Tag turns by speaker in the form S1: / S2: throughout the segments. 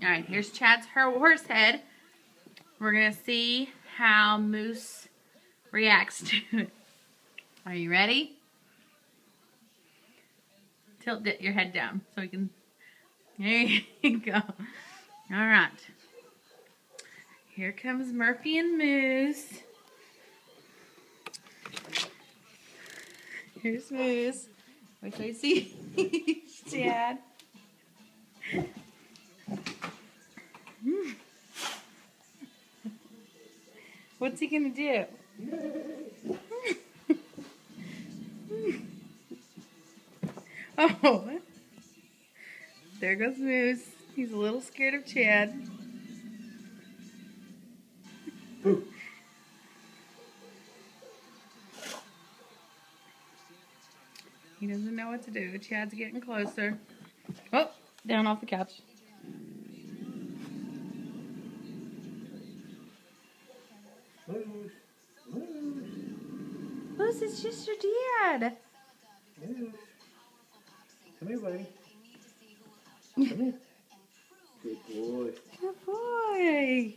S1: Alright, here's Chad's horse head. We're going to see how Moose reacts to it. Are you ready? Tilt your head down so we can... There you go. Alright. Here comes Murphy and Moose. Here's Moose. Wait till you see Chad. What's he gonna do? Oh, there goes Moose. He's a little scared of Chad. He doesn't know what to do. Chad's getting closer. Oh, down off the couch. Moose, it's just your dad.
S2: Moose. Come here, buddy. Come here. Good boy.
S1: Good boy.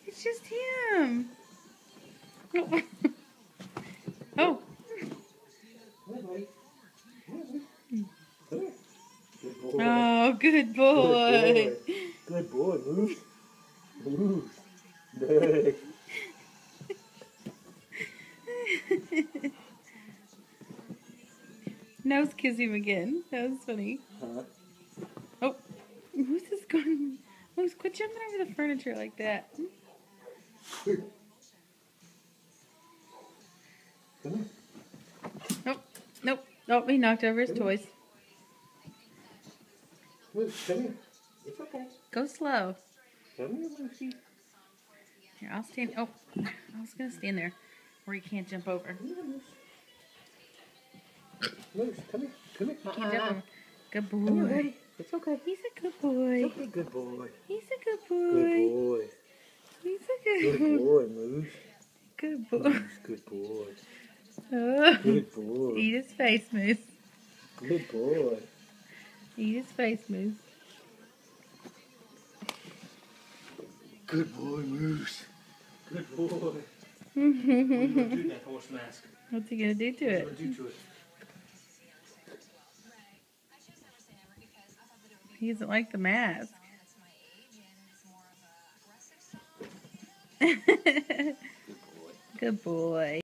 S1: It's just him. Oh.
S2: Come here, buddy. Come here. Good boy.
S1: Oh, good boy.
S2: Good boy, Moose. Moose. Hey.
S1: Nose kiss him again. That was funny.
S2: Huh?
S1: Oh, Moose is going. Moose, quit jumping over the furniture like that.
S2: Come here.
S1: Nope, nope. Oh, he knocked over his toys.
S2: Moose, come here. It's okay.
S1: Go slow.
S2: Come here, Moosey.
S1: Here, I'll stand. Oh, I was gonna stand there where you can't jump over.
S2: Come here, Moose. Moose, come here. Come here.
S1: Can't jump over. Good
S2: Come here,
S1: boy.
S2: buddy. It's okay.
S1: He's a good boy.
S2: It's okay, good boy.
S1: He's a good
S2: Good
S1: boy.
S2: boy.
S1: He's a
S2: Good
S1: good
S2: boy, Moose.
S1: Good boy.
S2: Moose, good boy.
S1: Oh.
S2: Good boy.
S1: Eat his face, Moose.
S2: Good boy.
S1: Eat his face, Moose.
S2: Good boy, Moose. Good boy. What
S1: What's
S2: are you going to do to that horse mask?
S1: he gonna do to
S2: What are
S1: it?
S2: you going to do to it?
S1: He doesn't like the mask.
S2: Good boy.
S1: Good boy.